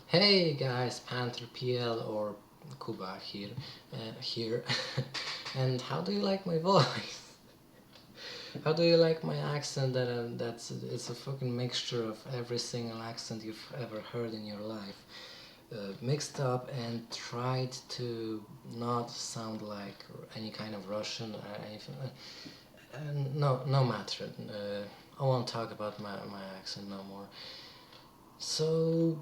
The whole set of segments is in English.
Hey guys, Panther PL or Kuba here. And how do you like my voice? How do you like my accent? That's it's a fucking mixture of every single accent you've ever heard in your life, mixed up and tried to not sound like any kind of Russian or anything. No matter. I won't talk about my accent no more. So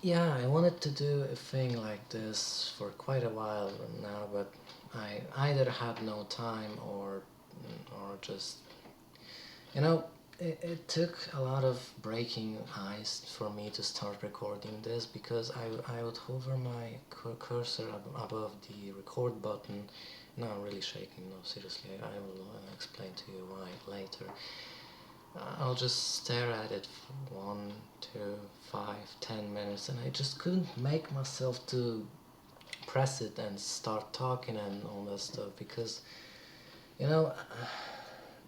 yeah, I wanted to do a thing like this for quite a while now, but I either had no time or just you know it took a lot of breaking ice for me to start recording this because I would hover my cursor above the record button. No, I'm really shaking. No, seriously, I will explain to you why later. I'll just stare at it for 1, 2, 5, 10 minutes, and I just couldn't make myself to press it and start talking and all that stuff because, you know,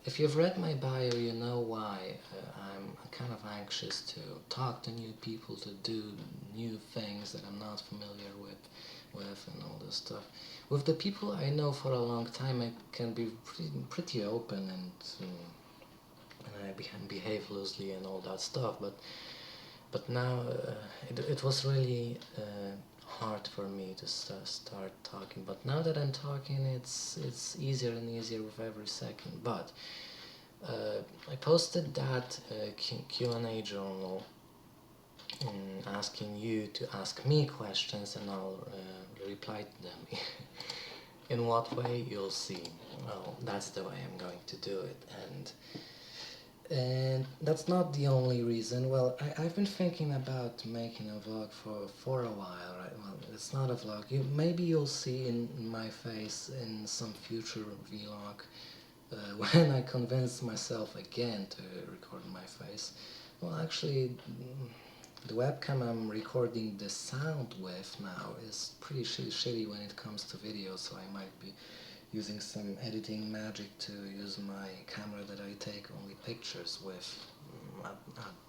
if you've read my bio, you know why I'm kind of anxious to talk to new people, to do new things that I'm not familiar with and all this stuff. With the people I know for a long time, I can be pretty open and I can behave loosely and all that stuff. But now it was really hard for me to start talking. But now that I'm talking, it's easier and easier with every second. But I posted that Q&A journal asking you to ask me questions, and I'll reply to them. In what way, you'll see. Well, that's the way I'm going to do it, and that's not the only reason. Well, I've been thinking about making a vlog for a while, right? Well, it's not a vlog. Maybe you'll see in my face in some future vlog when I convince myself again to record my face. Well, actually, the webcam I'm recording the sound with now is pretty shitty when it comes to video, so I might be using some editing magic to use my camera that I take only pictures with at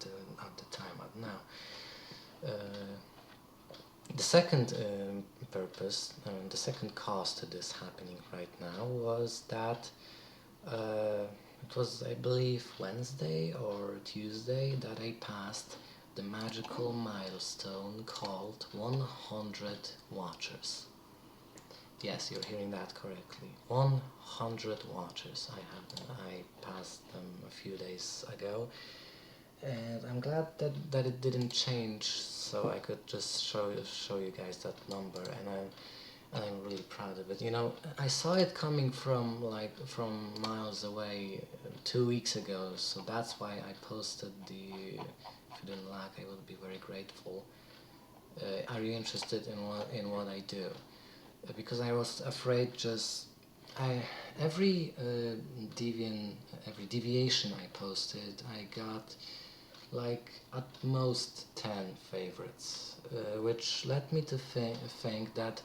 the time, at now. The second the second cause to this happening right now was that it was, I believe, Wednesday or Tuesday that I passed the magical milestone called 100 watchers. Yes, you're hearing that correctly. 100 watchers. I passed them a few days ago, and I'm glad that it didn't change, so I could just show you guys that number, and I'm really proud of it. You know, I saw it coming from miles away 2 weeks ago, so that's why I posted the. If you didn't like, I would be very grateful. Are you interested in what I do? Because I was afraid just I every deviant every deviation I posted, I got like at most 10 favorites, which led me to think that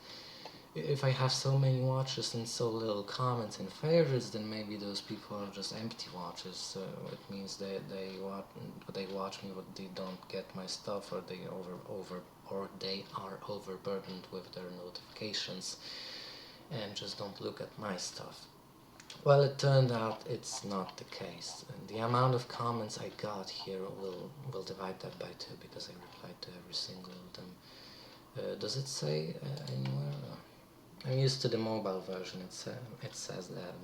if I have so many watches and so little comments and favorites, then maybe those people are just empty watches. So it means they watch me, but they don't get my stuff, or they are overburdened with their notifications and just don't look at my stuff. Well, it turned out it's not the case, and the amount of comments I got here will divide that by two because I replied to every single of them. Does it say anywhere? I'm used to the mobile version. It says that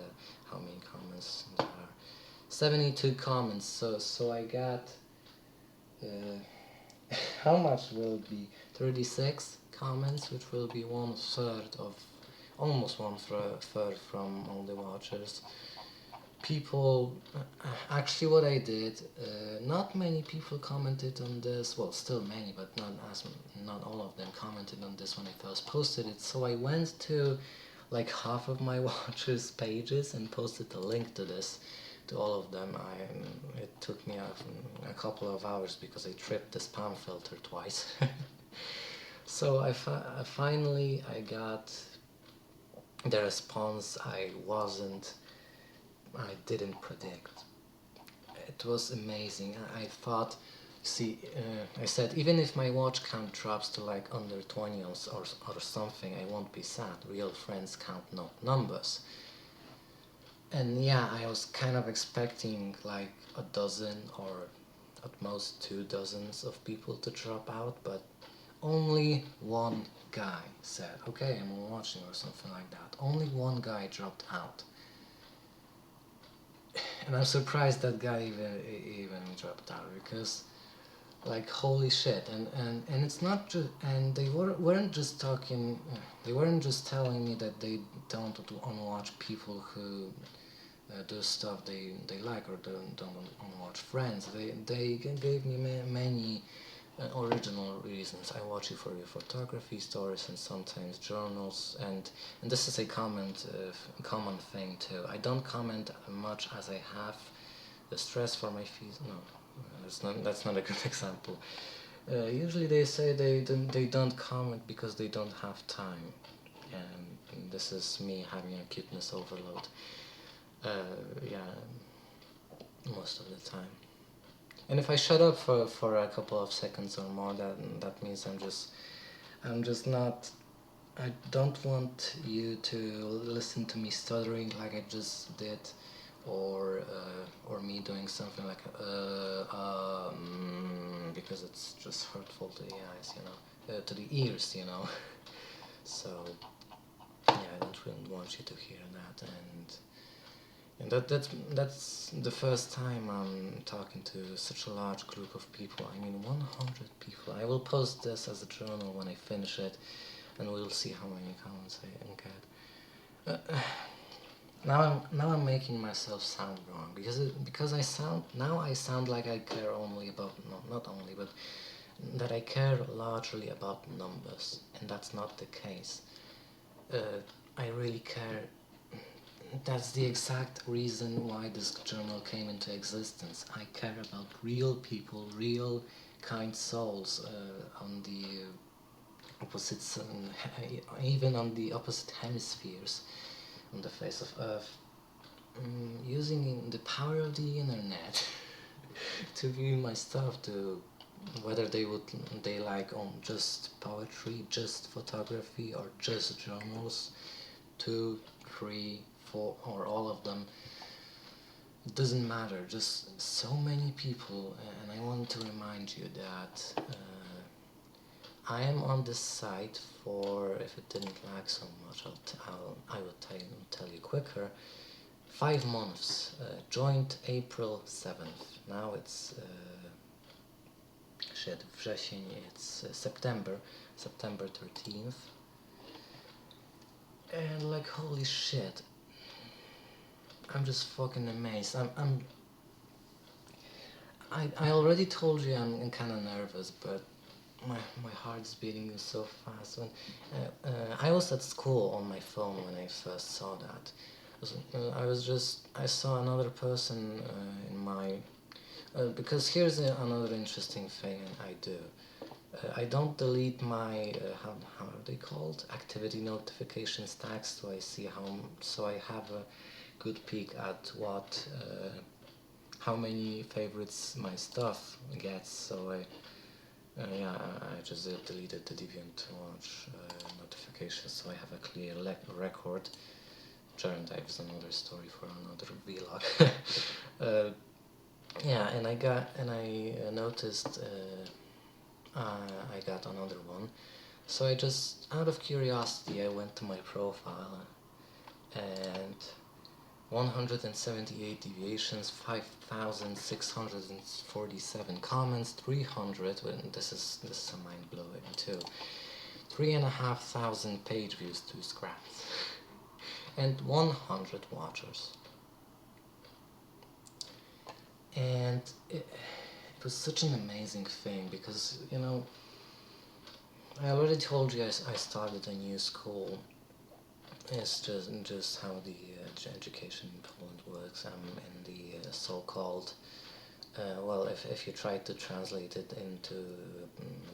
how many comments there are. 72 comments. So I got how much will it be? 36 comments, which will be 1/3 of almost 1/3 from all the watchers. People, actually, what I did, not many people commented on this. Well, still many, but not all of them commented on this when I first posted it. So I went to like half of my watchers' pages and posted a link to this to all of them. It took me a couple of hours because I tripped the spam filter twice. So I finally I got the response I didn't predict. It was amazing. I thought See, I said even if my watch count drops to like under 20 or something, I won't be sad. Real friends count not numbers. And yeah, I was kind of expecting like a dozen or at most 2 dozens of people to drop out, but only one guy said, okay, I'm watching or something like that. Only one guy dropped out. And I'm surprised that guy even dropped out because like holy shit and it's not just and they weren't just talking they weren't just telling me that they don't unwatch people who do stuff they like or don't unwatch friends. They gave me many original reasons. I watch it for your photography stories and sometimes journals, and this is a common thing too. I don't comment much as I have the stress for my feet. No, that's not a good example. Usually they say they don't comment because they don't have time, and this is me having a cuteness overload. Yeah, most of the time. And if I shut up for a couple of seconds or more, that means I'm just not. I don't want you to listen to me stuttering like I just did, or me doing something like because it's just hurtful to the eyes, to the ears, So yeah, I don't really want you to hear that, and that's the first time I'm talking to such a large group of people. I mean, 100 people. I will post this as a journal when I finish it, and we'll see how many comments I can get. Now I'm making myself sound wrong because I sound like I care only about not only but that I care largely about numbers, and that's not the case. I really care. That's the exact reason why this journal came into existence. I care about real people, real kind souls on the opposites, even on the opposite hemispheres on the face of Earth, using the power of the internet to view my stuff, to whether they like just poetry, just photography, or just journals, 2, 3, 4, or all of them. It doesn't matter. Just so many people, and I want to remind you that I am on this site for, if it didn't lag so much, I will tell you quicker. 5 months. Joined April 7th. Now it's wrzesień. It's September 13th. And like holy shit, I'm just fucking amazed. I already told you I'm kind of nervous, but my heart's beating so fast. When I was at school on my phone when I first saw that. I saw another person in my because here's another interesting thing I do. I don't delete my how are they called, activity notifications tags, so I have a good peek at what how many favorites my stuff gets. So yeah, I just deleted the DeviantWatch notifications, so I have a clear record. Dive is another story for another vlog. Yeah, and I noticed I got another one. So I just, out of curiosity, I went to my profile and 178 deviations, 5,647 comments, 300. This is a mind blowing too. 3,500 page views to scraps, and 100 watchers. And it was such an amazing thing because I already told you I started a new school. It's just how the education in Poland works. I'm in the so-called well, if you try to translate it into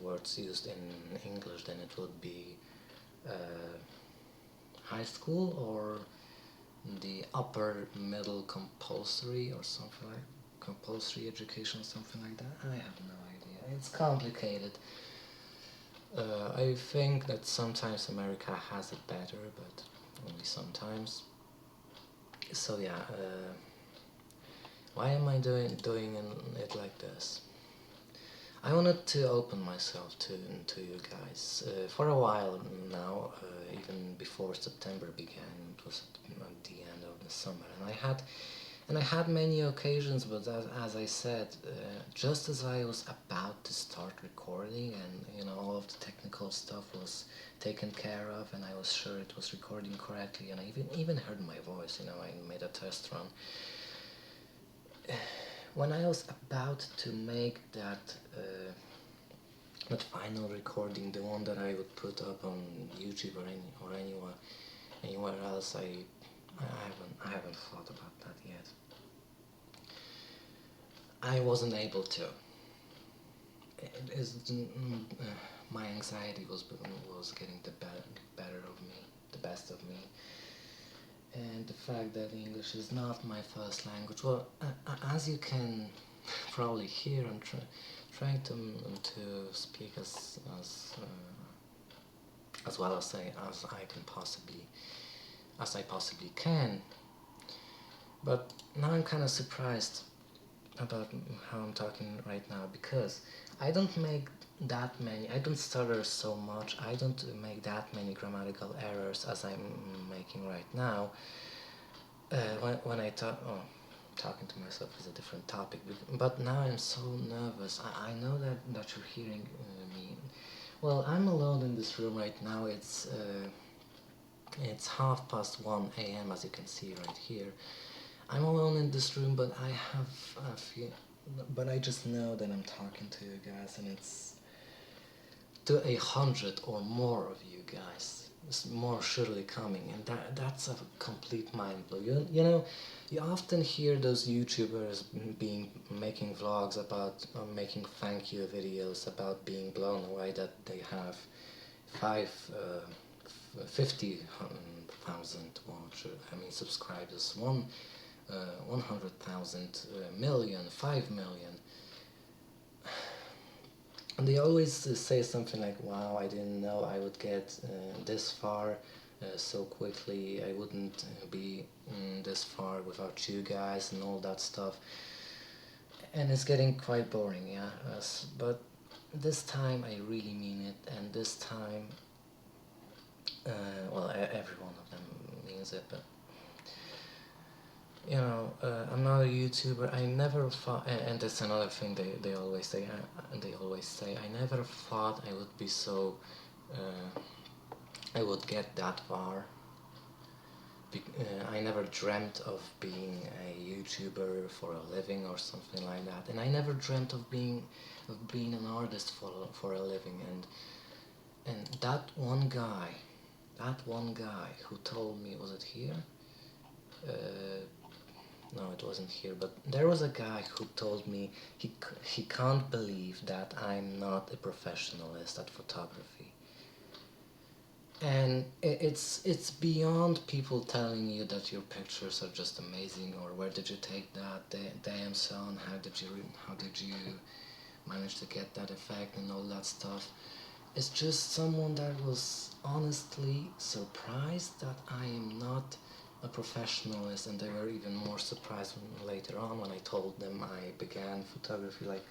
words used in English, then it would be high school or the upper middle compulsory or something like compulsory education, something like that. I have no it's complicated. I think that sometimes America has it better, but only sometimes. So yeah, why am I doing it like this? I wanted to open myself to you guys for a while now, even before September began. It was at the end of the summer, and I had many occasions. But as I said, just as I was about to start recording, and all of the technical stuff was taken care of, and I was sure it was recording correctly, and I even heard my voice. I made a test run. When I was about to make that final recording, the one that I would put up on YouTube or anywhere else, I haven't thought about that yet. I wasn't able to. My anxiety was getting the better of me, the best of me, and the fact that English is not my first language. Well, as you can probably hear, I'm trying to speak as well as I possibly can. But now I'm kind of surprised about how I'm talking right now, because I don't make that many. I don't stutter so much. I don't make that many grammatical errors as I'm making right now. When I talk, talking to myself is a different topic. But now I'm so nervous. I know that you're hearing me. Well, I'm alone in this room right now. It's 1:30 a.m. as you can see right here. I'm alone in this room, but I have a few. But I just know that I'm talking to you guys, and it's to 100 or more of you guys. There's more surely coming, and that's a complete mind blow. You often hear those YouTubers making vlogs about making thank you videos about being blown away that they have 50,000 subscribers, 100,000, million, 5 million. And they always say something like, wow, I didn't know I would get this far so quickly. I wouldn't be this far without you guys and all that stuff. And it's getting quite boring, yeah. But this time I really mean it, and this time, every one of them means it, but I'm not a YouTuber. I never thought, and that's another thing they always say. I never thought I would be so. I would get that far. I never dreamt of being a YouTuber for a living or something like that, and I never dreamt of being an artist for a living. And that one guy who told me, was it here? No, it wasn't here, but there was a guy who told me he can't believe that I'm not a professionalist at photography. And it's beyond people telling you that your pictures are just amazing, or where did you take that damn son, how did you manage to get that effect and all that stuff. It's just someone that was honestly surprised that I am not a professionalist, and they were even more surprised later on when I told them I began photography like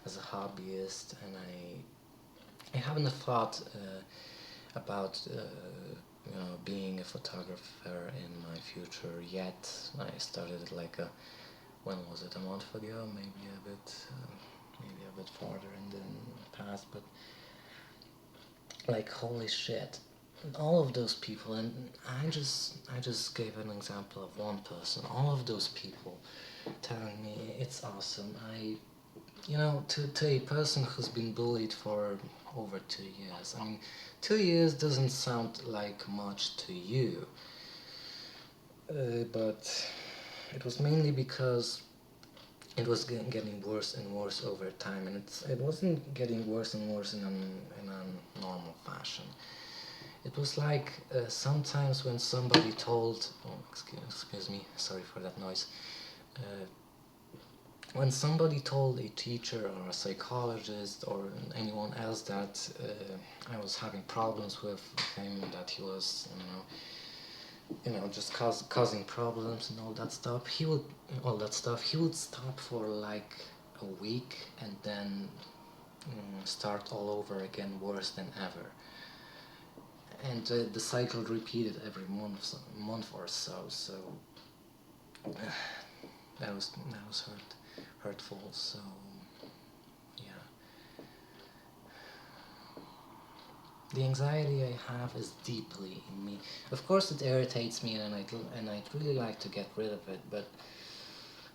as a hobbyist, and I haven't thought about being a photographer in my future yet. I started like when was it, a month ago, maybe a bit farther in the past, but like holy shit. All of those people, and I just gave an example of one person. All of those people telling me it's awesome. To a person who's been bullied for over 2 years. I mean, 2 years doesn't sound like much to you, but it was mainly because it was getting worse and worse over time, and it wasn't getting worse and worse in a normal fashion. It was like sometimes when somebody told, excuse me, sorry for that noise. when somebody told a teacher or a psychologist or anyone else that I was having problems with him, that he was, just causing problems and all that stuff, he would stop for like a week and then start all over again, worse than ever. And the cycle repeated every month or so. So that was hurtful. So yeah, the anxiety I have is deeply in me. Of course, it irritates me, and I'd really like to get rid of it, but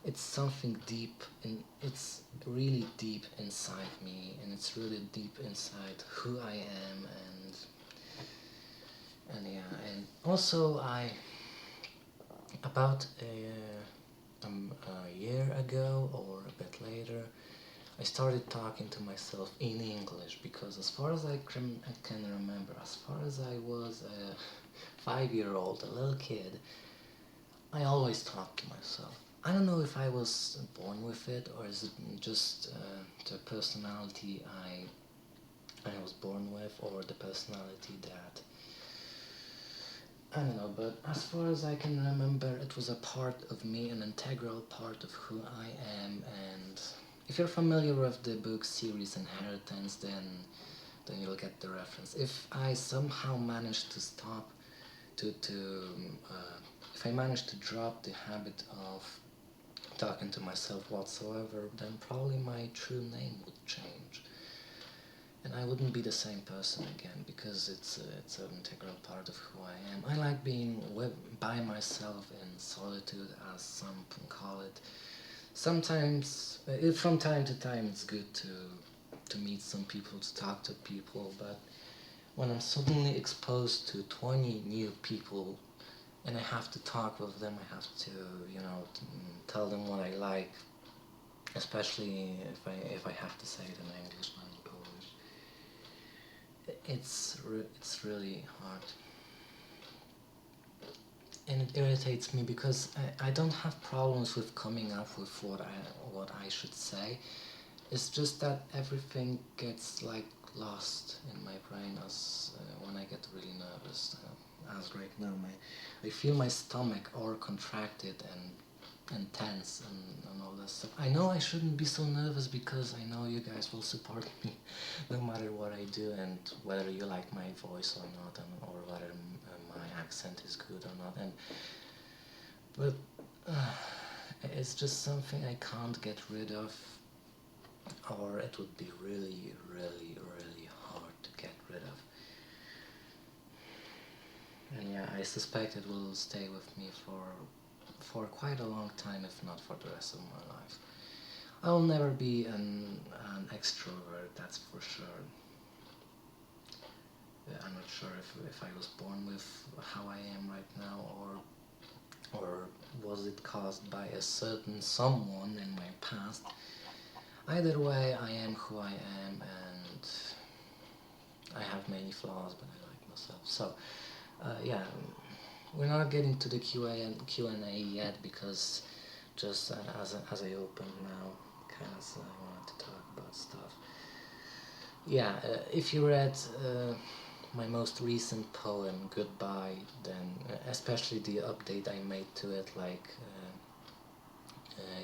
it's something deep, and it's really deep inside me, and it's really deep inside who I am, and yeah, and also about a year ago or a bit later, I started talking to myself in English because, as far as I can remember, as far as I was a 5-year-old, a little kid, I always talked to myself. I don't know if I was born with it or is it just the personality I was born with, or the personality that I don't know, but as far as I can remember, it was a part of me, an integral part of who I am. And if you're familiar with the book series Inheritance, then you'll get the reference. If I somehow manage to stop to if I manage to drop the habit of talking to myself whatsoever, then probably my true name would change, and I wouldn't be the same person again, because it's an integral part of who I am. I like being by myself in solitude, as some call it. Sometimes, from time to time, it's good to meet some people, to talk to people, but when I'm suddenly exposed to 20 new people and I have to talk with them, I have to, tell them what I like, especially if I have to say it in English, not in Polish. It's really hard, and it irritates me because I don't have problems with coming up with what I should say. It's just that everything gets like lost in my brain as when I get really nervous. As right now, I feel my stomach all contracted and tense, and all that stuff. I know I shouldn't be so nervous because I know you guys will support me no matter what I do, and whether you like my voice or not, or whether my accent is good or not. But it's just something I can't get rid of, or it would be really, really, really hard to get rid of. And yeah, I suspect it will stay with me for quite a long time, if not for the rest of my life. I'll never be an extrovert, that's for sure. I'm not sure if I was born with how I am right now, or was it caused by a certain someone in my past. Either way, I am who I am, and I have many flaws, but I like myself. So, yeah, we're not getting to the Q&A yet, because just as I open now, kind of I wanted to talk about stuff. Yeah, if you read my most recent poem, Goodbye, then especially the update I made to it, like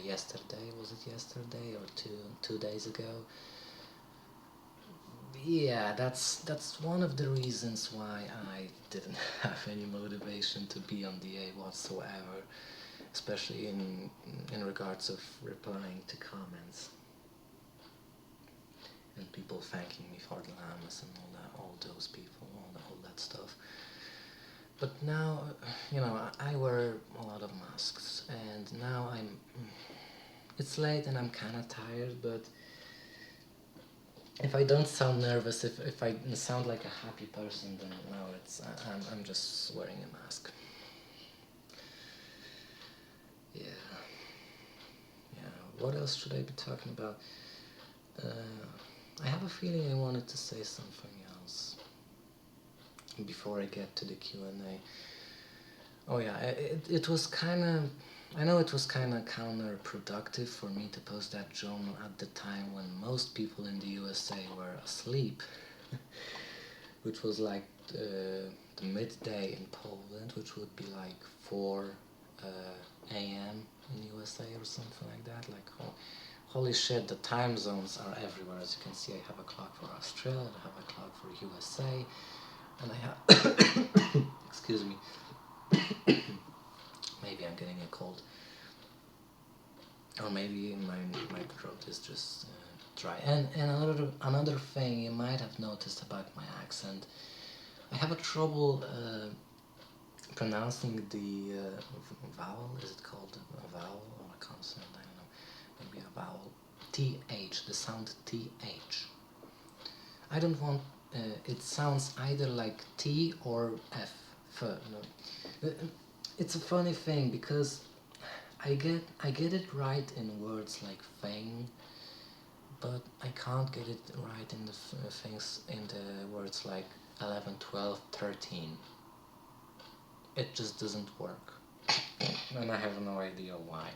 yesterday, was it yesterday or two days ago? Yeah, that's one of the reasons why I didn't have any motivation to be on the A whatsoever, especially in regards of replying to comments and people thanking me for the Lamas and all those people, all that stuff. But now, I wear a lot of masks, and now it's late and I'm kind of tired, but if I don't sound nervous, if I sound like a happy person, then no, I'm just wearing a mask. Yeah, yeah. What else should I be talking about? I have a feeling I wanted to say something else before I get to the Q&A. Oh yeah, it was kind of I know it was kind of counterproductive for me to post that journal at the time when most people in the USA were asleep, which was like the midday in Poland, which would be like 4 a.m. in USA or something like that. Like, holy shit, the time zones are everywhere. As you can see, I have a clock for Australia, I have a clock for USA, and I have excuse me, maybe I'm getting a cold, or maybe my throat is just dry. And another thing you might have noticed about my accent, I have a trouble pronouncing the vowel. Is it called a vowel or a consonant? I don't know. Maybe a vowel. TH, the sound TH. I don't want. It sounds either like T or F. No. It's a funny thing because I get it right in words like thing, but I can't get it right in the things in the words like 11, 12, 13. It just doesn't work, and I have no idea why.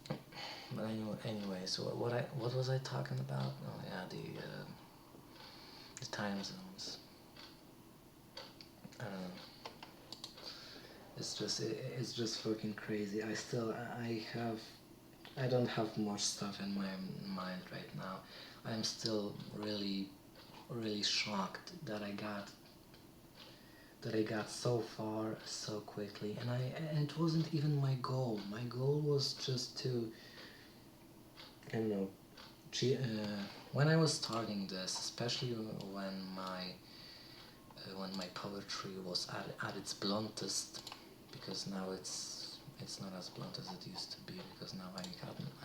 But anyway, so what was I talking about? Oh yeah, the time zones. It's just fucking crazy. I don't have much stuff in my mind right now. I'm still really shocked that I got so far so quickly, and it wasn't even my goal. My goal was just to, I don't know, when I was starting this, especially when my poetry was at its bluntest, because now it's not as blunt as it used to be, because now I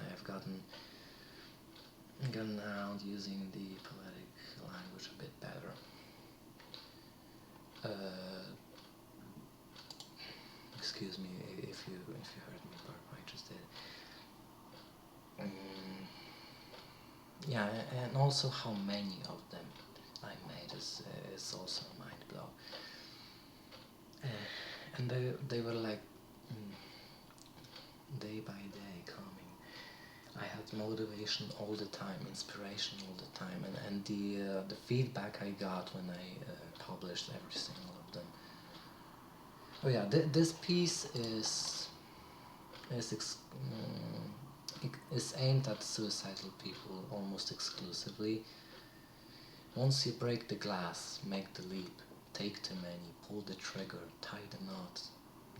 have gotten around using the poetic language a bit better. Excuse me if you heard me burp. I just did. Yeah, and also how many of them I made is also a mind blow. And they were like day by day coming. I had motivation all the time, inspiration all the time, and the feedback I got when I published every single of them. Oh yeah, this piece is aimed at suicidal people almost exclusively. Once you break the glass, make the leap, take too many, pull the trigger, tie the knot.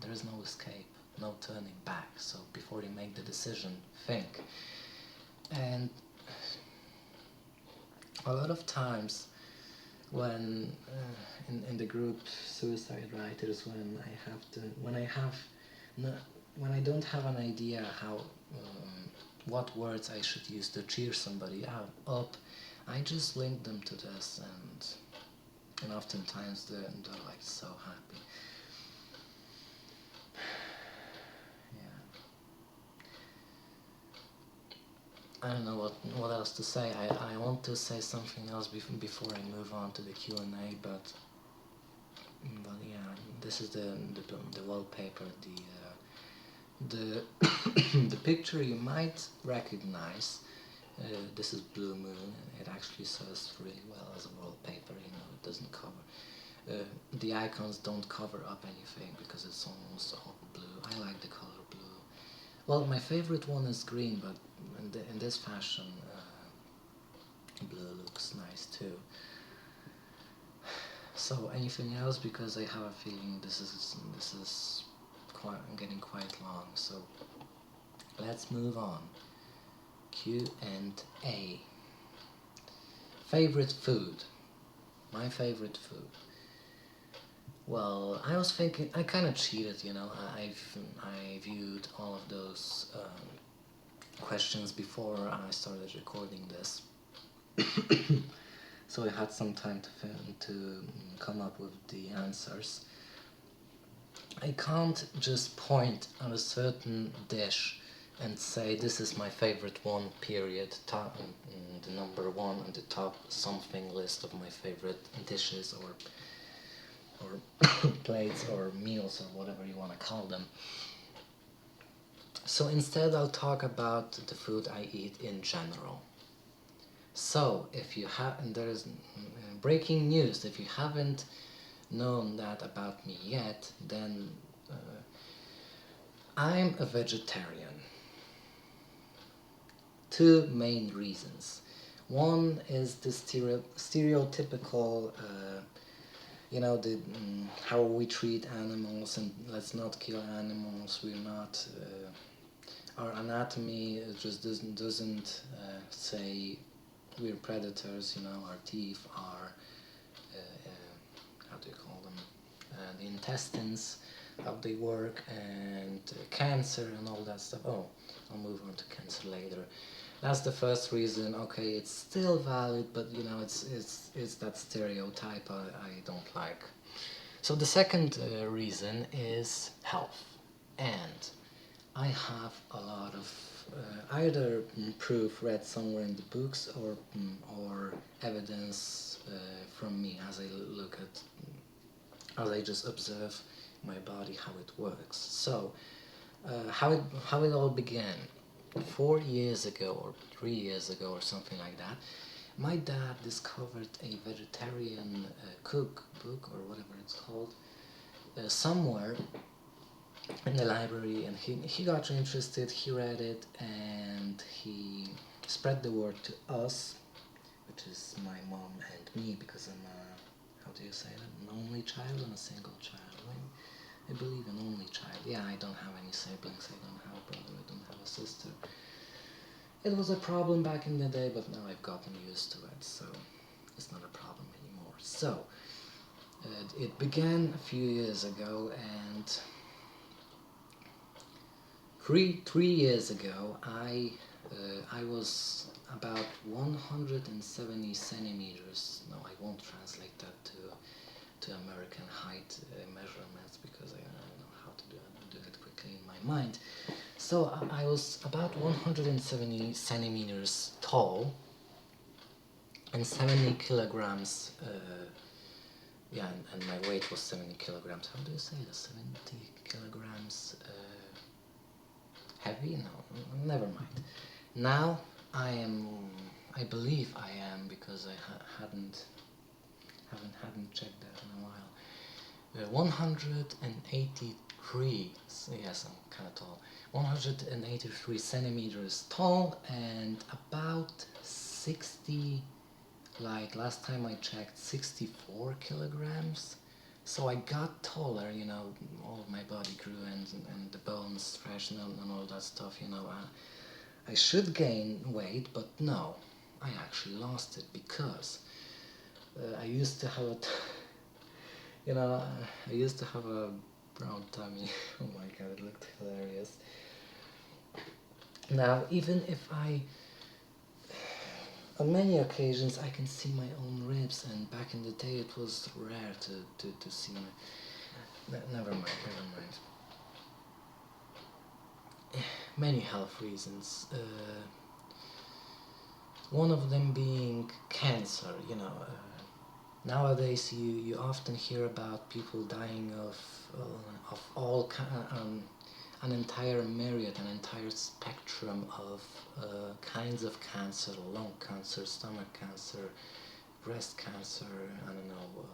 There is no escape, no turning back. So before you make the decision, think. And a lot of times when in the group suicide writers, when I don't have an idea how what words I should use to cheer somebody up, I just link them to this, and oftentimes they're like so happy. I don't know what else to say. I want to say something else before I move on to the Q&A, but yeah, this is the wallpaper, the the picture you might recognize. This is Blue Moon. It actually serves really well as a wallpaper. You know, it doesn't cover. The icons don't cover up anything because it's almost all blue. I like the color blue. Well, my favorite one is green, but in this fashion, blue looks nice too. So anything else? Because I have a feeling this is getting quite long. So let's move on. Q&A. Favorite food. My favorite food. Well, I was thinking, I kind of cheated, you know. I viewed all of those questions before I started recording this, so I had some time to come up with the answers. I can't just point at a certain dish and say this is my favorite one, period, the number one on the top something list of my favorite dishes or plates or meals or whatever you want to call them. So instead I'll talk about the food I eat in general. So if you have, and there is breaking news, if you haven't known that about me yet, then I'm a vegetarian. Two main reasons. One is the stereotypical, how we treat animals, and let's not kill animals. We're not. Our anatomy just doesn't say we're predators. Our teeth are how do you call them? The intestines, how they work, and cancer and all that stuff. Oh, I'll move on to cancer later. That's the first reason. Okay, it's still valid, but it's that stereotype I don't like. So the second reason is health, and I have a lot of either proof read somewhere in the books or evidence from me as I look at, as I just observe my body, how it works. So how it all began 4 years ago or 3 years ago or something like that. My dad discovered a vegetarian cookbook or whatever it's called somewhere in the library, and he got interested. He read it and he spread the word to us, which is my mom and me, because I'm a, how do you say that, an only child and a single child. I believe an only child. Yeah, I don't have any siblings. I don't have a brother. I don't have a sister. It was a problem back in the day, but now I've gotten used to it, so it's not a problem anymore. So it began a few years ago, and three years ago, I was about 170 centimeters. No, I won't translate that to American height measurements because I don't know how to do it quickly in my mind. So I was about 170 centimeters tall and 70 kilograms. Yeah, and my weight was 70 kilograms. How do you say that? 70 kilograms heavy? No, never mind. Now I believe I am, because I haven't checked that in a while. 183, yes, I'm kind of tall. 183 centimeters tall and about 60, like last time I checked, 64 kilograms. So I got taller, all of my body grew and the bones stretched and all that stuff, I should gain weight, but no, I actually lost it because I used to have I used to have a brown tummy. Oh my god, it looked hilarious. Now, even if on many occasions I can see my own ribs, and back in the day it was rare to see my... Never mind. Many health reasons. One of them being cancer, nowadays you often hear about people dying of all an entire myriad, an entire spectrum of kinds of cancer: lung cancer, stomach cancer, breast cancer, I don't know,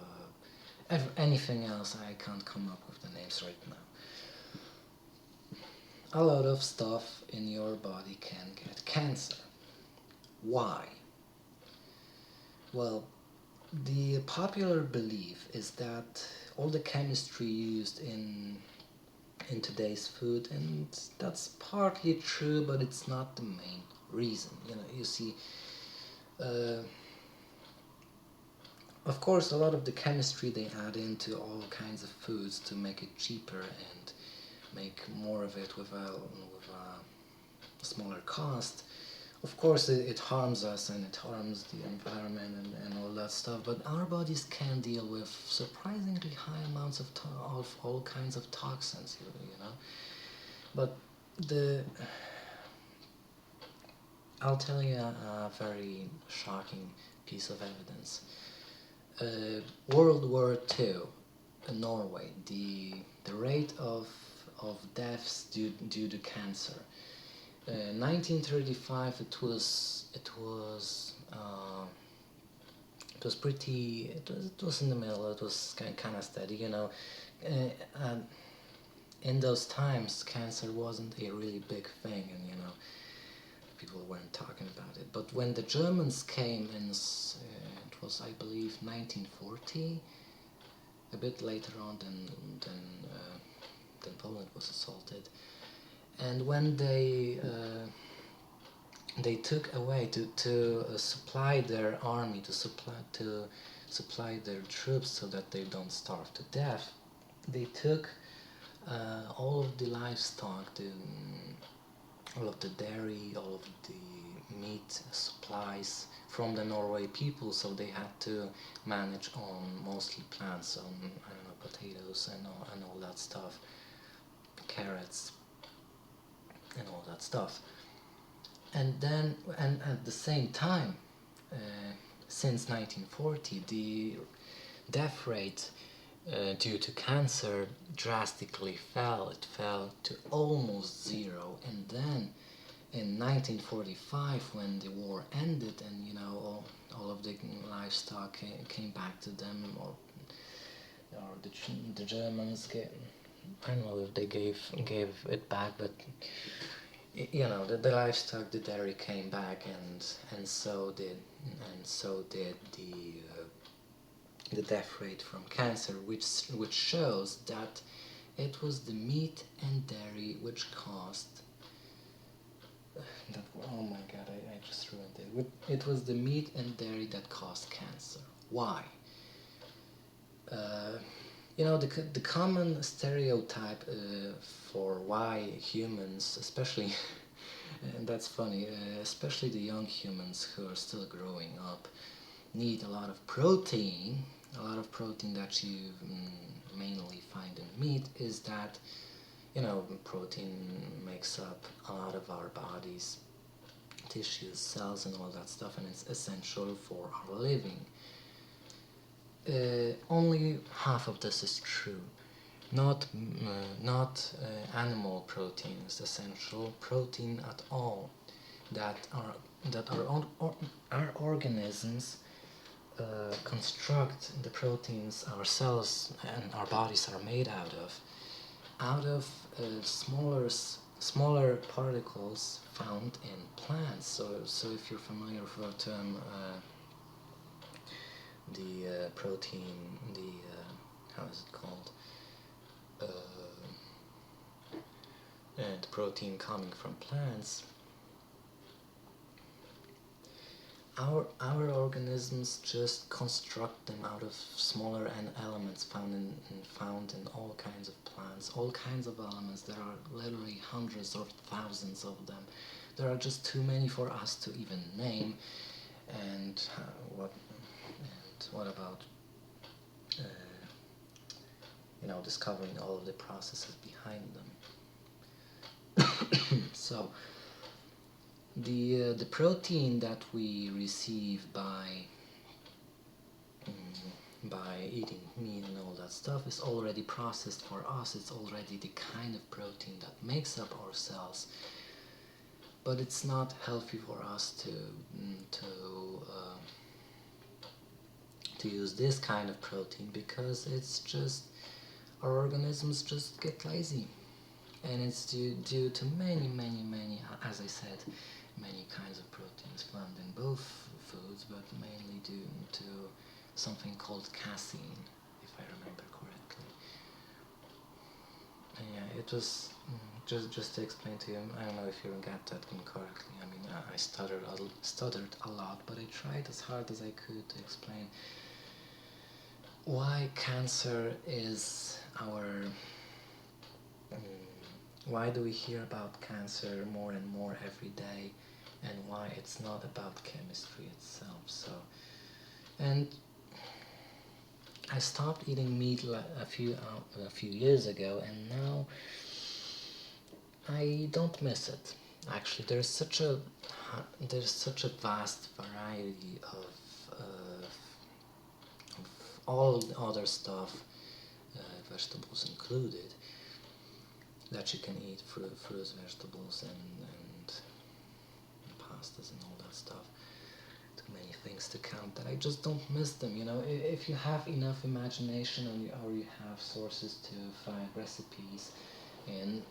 anything else. I can't come up with the names right now. A lot of stuff in your body can get cancer. Why? Well, the popular belief is that all the chemistry used in today's food, and that's partly true, but it's not the main reason. You see, of course, a lot of the chemistry they add into all kinds of foods to make it cheaper and make more of it with a smaller cost. Of course, it harms us and it harms the environment and all that stuff, but our bodies can deal with surprisingly high amounts of all kinds of toxins, But I'll tell you a very shocking piece of evidence. World War II in Norway, the rate of of deaths due to cancer. 1935, it was pretty, it was in the middle, it was kind of steady, you know. And in those times, cancer wasn't a really big thing, and you know, people weren't talking about it. But when the Germans came in, it was, I believe, 1940, a bit later on than Poland was assaulted. And when they took away to supply their army, to supply their troops so that they don't starve to death, they took all of the livestock, all of the dairy, all of the meat supplies from the Norway people, so they had to manage on mostly plants, on, I don't know, potatoes and all that stuff, carrots and all that stuff. And then, and at the same time, since 1940, the death rate due to cancer drastically fell. It fell to almost zero. And then in 1945, when the war ended and you know all of the livestock came back to them, or the Germans I don't know if they gave it back, but you know, the livestock, the dairy came back, and so did the death rate from cancer, which shows that it was the meat and dairy which caused that. Oh my God, I just ruined it. It was the meat and dairy that caused cancer. Why? You know, the common stereotype for why humans, especially, and that's funny, especially the young humans who are still growing up, need a lot of protein that you mainly find in meat, is that, you know, protein makes up a lot of our body's tissues, cells, and all that stuff, and it's essential for our living. Only half of this is true. Not animal protein is essential protein at all. That our organisms construct the proteins our cells and our bodies are made out of smaller particles found in plants. So if you're familiar with the term the protein, how is it called? The protein coming from plants. Our organisms just construct them out of smaller elements found in all kinds of plants, all kinds of elements. There are literally hundreds or thousands of them. There are just too many for us to even name. And what about you know, discovering all of the processes behind them? So the protein that we receive by eating meat and all that stuff is already processed for us. It's already the kind of protein that makes up our cells, but it's not healthy for us to use this kind of protein, because it's just, our organisms just get lazy, and it's due to many, as I said, many kinds of proteins found in both foods, but mainly due to something called casein, if I remember correctly. And yeah, it was just to explain to you. I don't know if you got that incorrectly. I mean, I stuttered a lot, but I tried as hard as I could to explain why cancer is our. Why do we hear about cancer more and more every day, and why it's not about chemistry itself? So, and I stopped eating meat a few years ago, and now I don't miss it. Actually, there's such a vast variety of all other stuff, vegetables included, that you can eat fruits, vegetables, and pastas and all that stuff. Too many things to count that I just don't miss them. You know, if you have enough imagination or you have sources to find recipes, and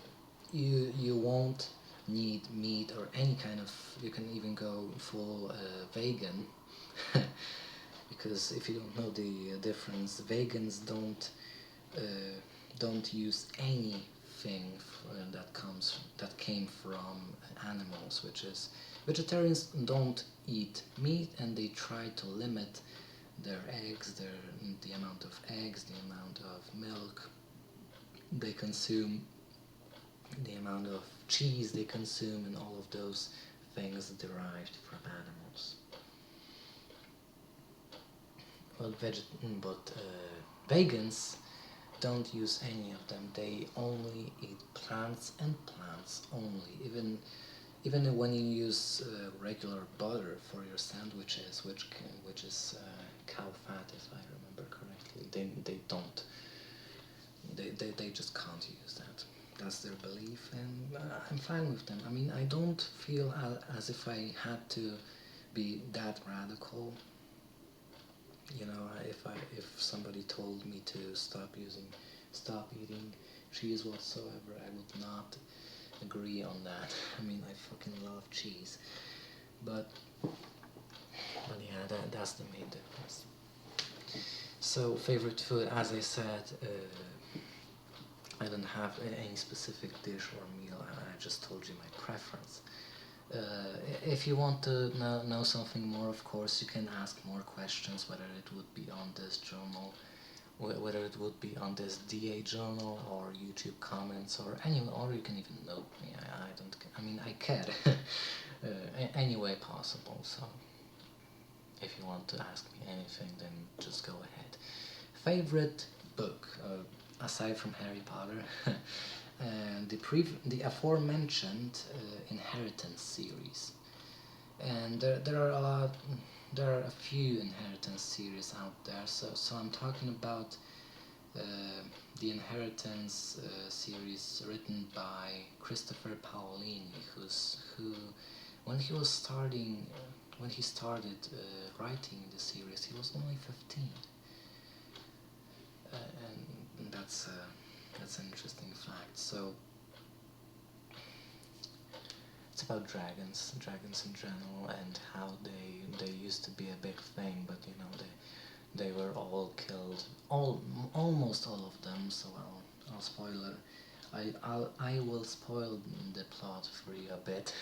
you won't need meat or any kind of. You can even go full vegan. Because if you don't know the difference, vegans uh, don't use anything that came from animals, which is vegetarians don't eat meat, and they try to limit their eggs, the amount of eggs, the amount of milk they consume, the amount of cheese they consume, and all of those things derived from animals. But vegans don't use any of them. They only eat plants and plants only. Even when you use regular butter for your sandwiches, which is cow fat, if I remember correctly, they don't. They just can't use that. That's their belief, and I'm fine with them. I mean, I don't feel as if I had to be that radical. You know, if somebody told me to stop eating cheese whatsoever, I would not agree on that. I mean, I fucking love cheese, but yeah, that's the main difference. So favorite food, as I said, I don't have any specific dish or meal. I just told you my preference. If you want to know something more, of course, you can ask more questions, whether it would be on this journal, whether it would be on this DA journal or YouTube comments, or or you can even note me. I don't. I mean, I care. Any way possible. So, if you want to ask me anything, then just go ahead. Favorite book, aside from Harry Potter. And the aforementioned Inheritance series, and there are there are a few Inheritance series out there. So I'm talking about uh, the Inheritance series written by Christopher Paolini, who when he was starting when he started writing the series, he was only 15, and that's an interesting fact. So it's about dragons in general, and how they used to be a big thing, but you know they were all killed, almost all of them. So I'll spoiler. I will spoil the plot for you a bit.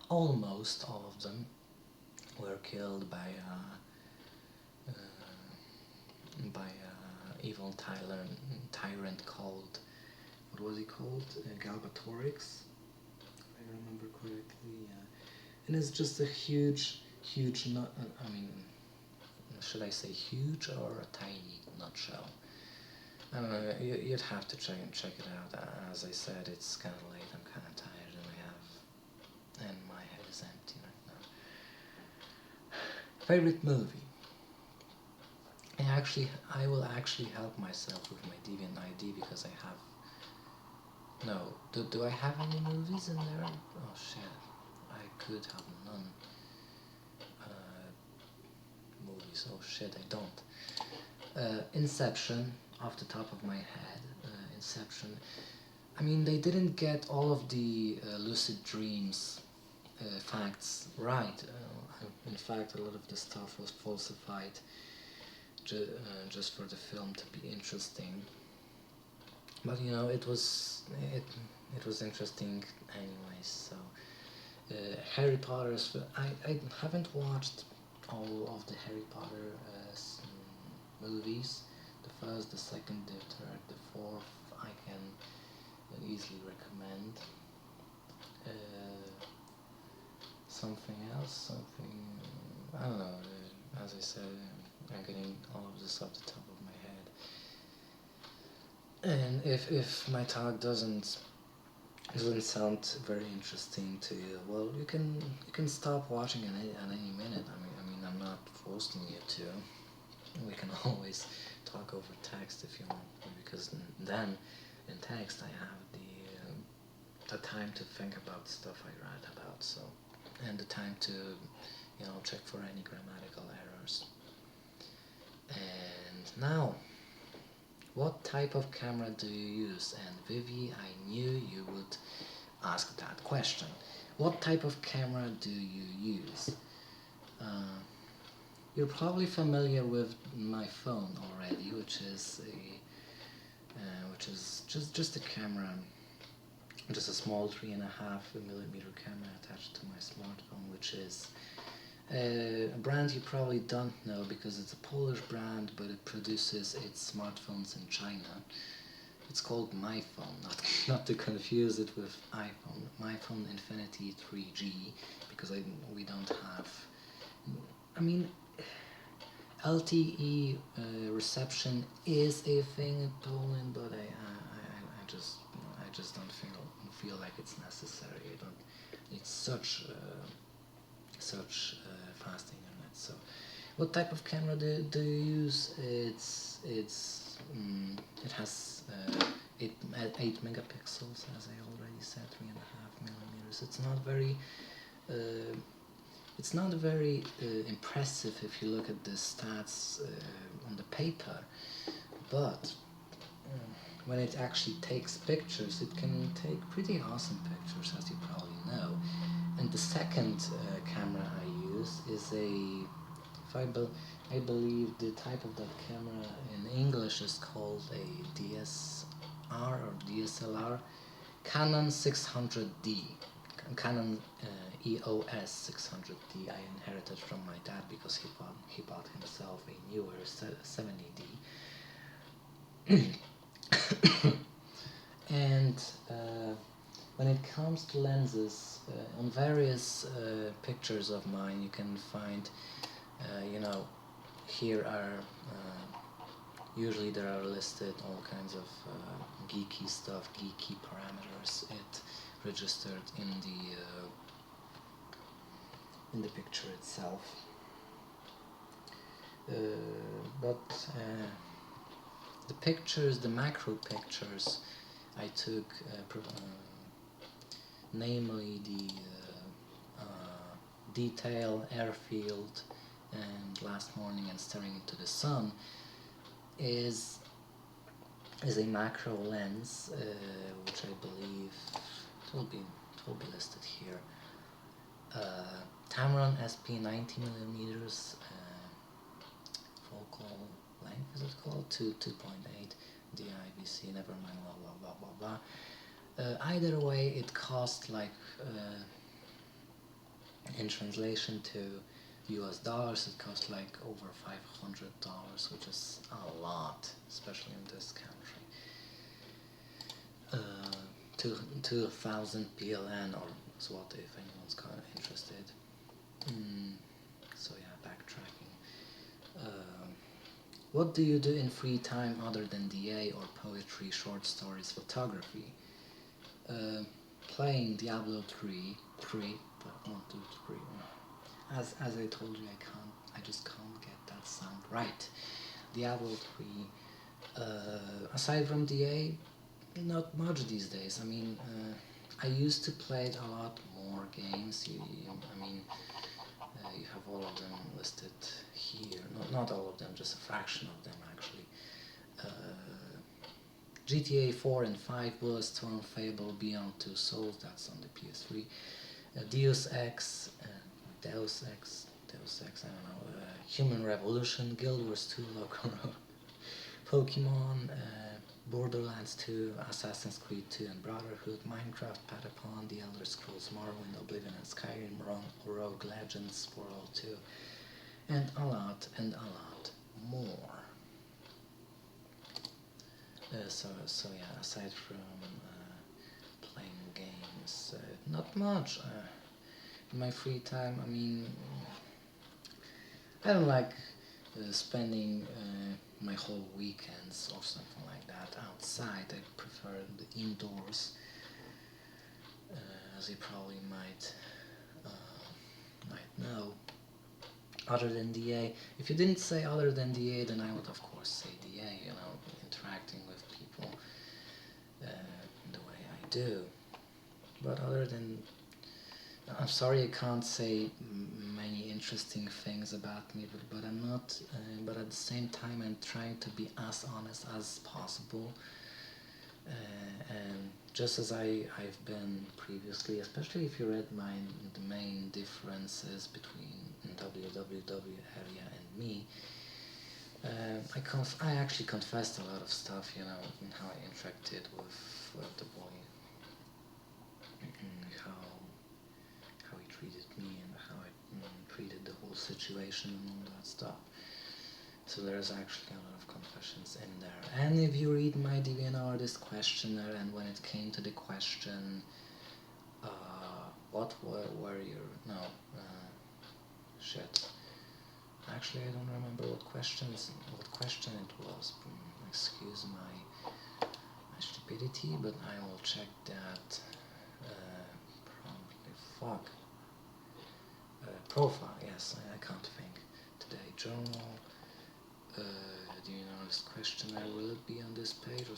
Almost all of them were killed by evil tyrant called, what was he called? Galbatorix, if I remember correctly. And it's just a huge, I mean, should I say huge or a tiny nutshell? I don't know. You'd have to check it out. As I said, it's kind of late. I'm kind of tired, and my head is empty right now. Favorite movie? I will actually help myself with my DeviantID, because I have. No, do I have any movies in there? Oh shit, I could have none. Movies. Oh shit, I don't. Inception, off the top of my head. Inception. I mean, they didn't get all of the lucid dreams facts right. In fact, a lot of the stuff was falsified just for the film to be interesting. But you know, it was interesting anyways. So Harry Potter's. I haven't watched all of the Harry Potter movies. The first, the second, the third, the fourth. I can easily recommend. Uh, Something else, something, I don't know. As I said, I'm getting all of this off the top of my head. And if my talk doesn't sound very interesting to you, well, you can stop watching at any minute. I mean, I'm not forcing you to. We can always talk over text if you want, because then in text I have the time to think about stuff I write about, so, and the time to, check for any grammatical errors. And now, what type of camera do you use? And Vivi, I knew you would ask that question. What type of camera do you use? You're probably familiar with my phone already, which is just a camera, just a small 3.5 millimeter camera attached to my smartphone, which is a brand you probably don't know because it's a Polish brand, but it produces its smartphones in China. It's called MyPhone, not to confuse it with iPhone. MyPhone Infinity 3G, because we don't have. I mean, LTE reception is a thing in Poland, but I just don't feel like it's necessary. I don't need such fast internet. So, what type of camera do you use? It has 8 megapixels, as I already said, 3.5 millimeters. It's not very impressive if you look at the stats on the paper, but when it actually takes pictures, it can take pretty awesome pictures, as you probably know. And the second camera I use is I believe the type of that camera in English is called a DSR or DSLR, Canon 600D, Canon EOS 600D. I inherited from my dad because he bought himself a newer 70D. And when it comes to lenses, on various pictures of mine, you can find, here are usually there are listed all kinds of geeky stuff, geeky parameters it registered in the picture itself. But the pictures, the macro pictures I took, namely the detail, airfield, and last morning and staring into the sun, is a macro lens, which I believe it will be listed here. Tamron SP 90 millimeters, focal length is it called? 2.8 DIVC, never mind, blah blah blah blah. Either way, it cost like, in translation to US dollars, it cost like over $500, which is a lot, especially in this country. 2,000 PLN or zloty if anyone's kind of interested. So yeah, backtracking. What do you do in free time other than DA or poetry, short stories, photography? Playing Diablo 3, 1, 2, 3. As I told you, I just can't get that sound right. Diablo 3. Aside from DA, not much these days. I mean, I used to play a lot more games. You have all of them listed here. Not all of them, just a fraction of them actually. GTA 4 and 5, Bulletstorm, Fable, Beyond Two Souls, that's on the PS3. Deus Ex, I don't know, Human Revolution, Guild Wars 2, Local Road, Pokemon, Borderlands 2, Assassin's Creed 2 and Brotherhood, Minecraft, Patapon, The Elder Scrolls, Morrowind, Oblivion and Skyrim, Rogue Legends, Portal 2, and a lot more. So yeah, aside from playing games, not much. In my free time, I mean, I don't like spending my whole weekends or something like that outside. I prefer the indoors, as you probably might know. Other than DA, if you didn't say other than DA, then I would of course say DA, interacting with people the way I do. But other than, I'm sorry I can't say many interesting things about me, but I'm not. But at the same time, I'm trying to be as honest as possible, and just as I've been previously, especially if you read the main differences between WWW area and me. I actually confessed a lot of stuff, and how I interacted with the boy, and how he treated me, and how I treated the whole situation and all that stuff. So there's actually a lot of confessions in there. And if you read my DeviantArtist questionnaire, and when it came to the question, what were your no shit. Actually, I don't remember what question it was. Excuse my stupidity, but I will check that promptly. Fuck. Profile. Yes, I can't think. Today journal. Do you know this questionnaire? Will it be on this page or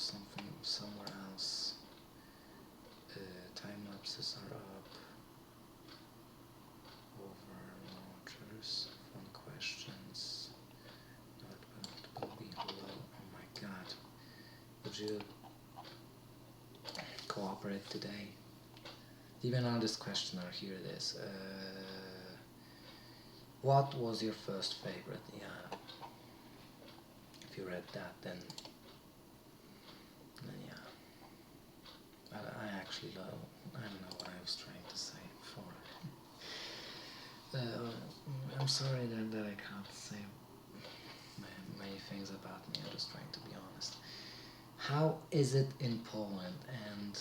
somewhere else? Time lapses are up. Over launchers. Fun questions. That will be below. Oh my god. Would you cooperate today? Even on this questionnaire, here it is. What was your first favorite? Yeah. If you read that, then yeah. I actually love. I don't know what I was trying to say before. I'm sorry that I can't say many things about me. I'm just trying to be honest. How is it in Poland? And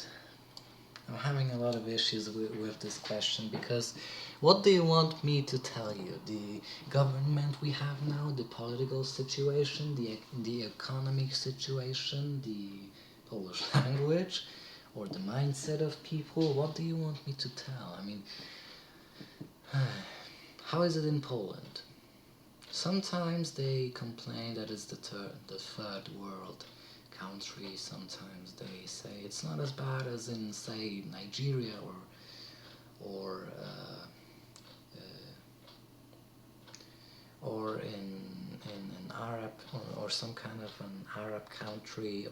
I'm having a lot of issues with this question, because what do you want me to tell you? The government we have now, the political situation, the economic situation, the Polish language, or the mindset of people? What do you want me to tell? I mean, how is it in Poland? Sometimes they complain that it's the third world country. Sometimes they say it's not as bad as in, say, Nigeria or in Arab, or some kind of an Arab country,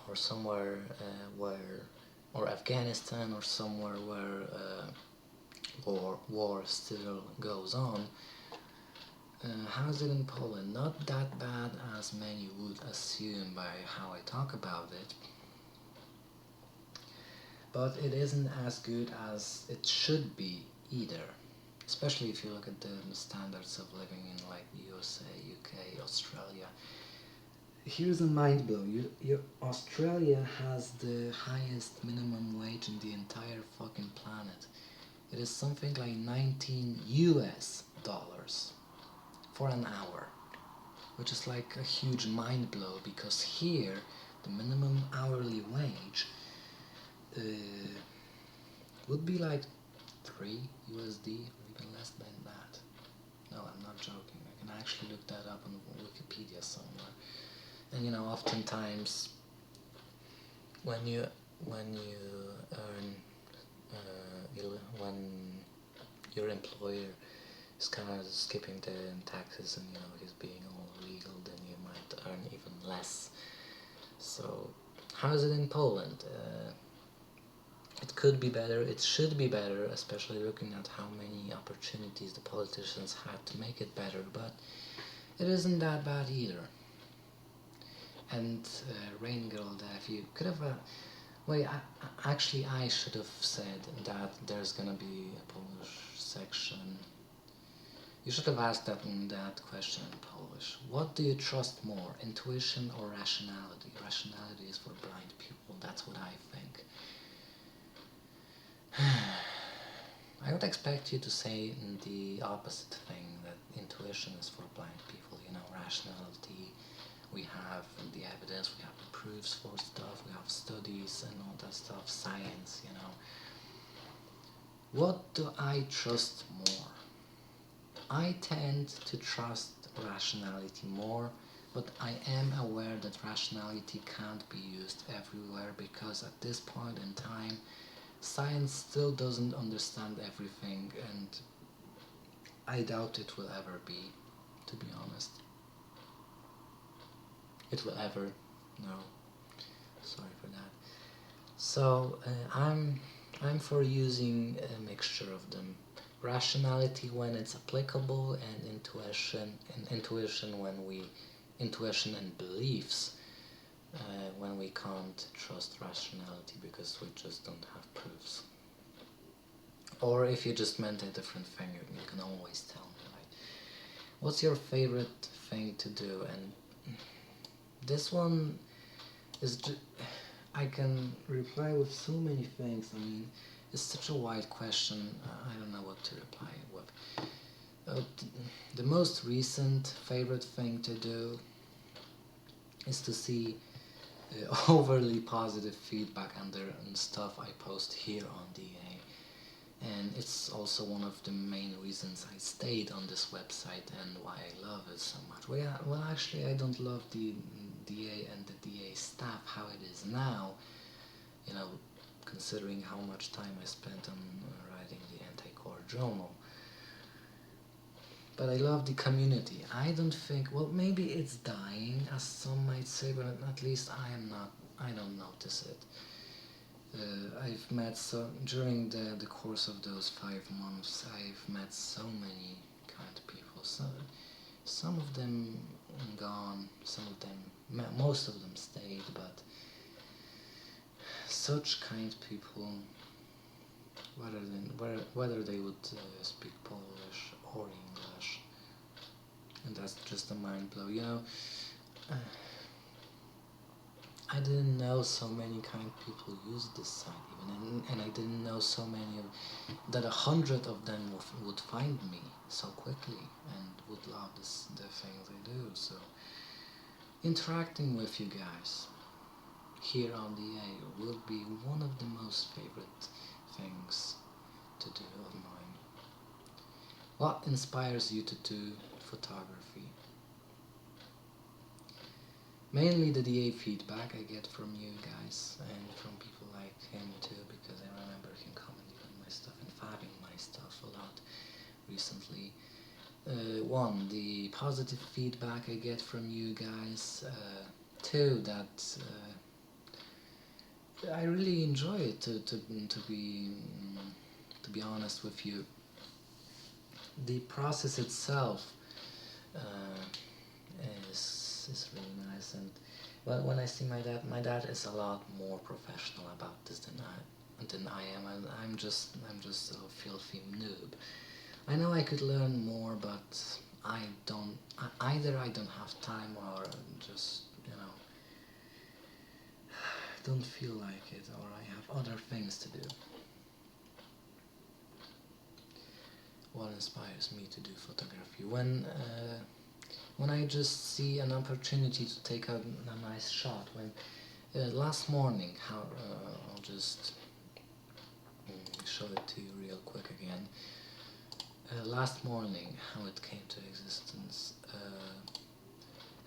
or somewhere where, or Afghanistan, or somewhere where war still goes on. How's it in Poland? Not that bad as many would assume by how I talk about it, but it isn't as good as it should be either. Especially if you look at the standards of living in, like, USA, UK, Australia. Here's a mind blow. Australia has the highest minimum wage in the entire fucking planet. It is something like 19 US dollars for an hour, which is like a huge mind blow, because here the minimum hourly wage would be like 3 USD, or even less than that. No, I'm not joking. I can actually look that up on Wikipedia somewhere. And oftentimes when you earn when your employer is kind of skipping the taxes, and he's being all legal, then you might earn even less. So how is it in Poland? It could be better, it should be better, especially looking at how many opportunities the politicians had to make it better, but it isn't that bad either. And Rain Girl, if you could have actually I should have said that there's gonna be a Polish section. You should have asked that question in Polish. What do you trust more, intuition or rationality? Rationality is for blind people, that's what I think. I would expect you to say the opposite thing, that intuition is for blind people. Rationality, we have the evidence, we have the proofs for stuff, we have studies and all that stuff, science, What do I trust more? I tend to trust rationality more, but I am aware that rationality can't be used everywhere, because at this point in time Science still doesn't understand everything, and I doubt it will ever be, to be honest. It will ever, no. Sorry for that. So I'm for using a mixture of them. Rationality when it's applicable, and intuition when we intuition and beliefs when we can't trust rationality because we just don't have proofs. Or if you just meant a different thing, you can always tell me, right? What's your favorite thing to do? And this one is I can reply with so many things. I mean, it's such a wide question. I don't know what to reply with. The most recent favorite thing to do is to see overly positive feedback under stuff I post here on DA. And it's also one of the main reasons I stayed on this website and why I love it so much. Well, actually, I don't love the DA and the DA staff how it is now, you know, considering how much time I spent on writing the Anti-Core Journal. But I love the community. I don't think, well, maybe it's dying, as some might say, but at least I don't notice it. I've met during the course of those 5 months, I've met so many kind people. Some of them gone, some of them, most of them stayed, but such kind people, whether they would speak Polish or English, and that's just a mind blow, you know. I didn't know so many kind people use this site even, and I didn't know so many that 100 of them would find me so quickly and would love the things I do. So interacting with you guys here on the air will be one of the most favorite things to do of mine. What inspires you to do photography? Mainly the DA feedback I get from you guys and from people like him too, because I remember him commenting on my stuff and fabbing my stuff a lot recently. One, the positive feedback I get from you guys. Two, that I really enjoy it to be honest with you. The process itself is really nice, and well, when I see my dad is a lot more professional about this than I am, and I'm just a filthy noob. I know I could learn more, but either I don't have time or just, you know, don't feel like it, or I have other things to do. What inspires me to do photography? When I just see an opportunity to take a nice shot. When last morning, I'll just show it to you real quick again. Last morning, how it came to existence.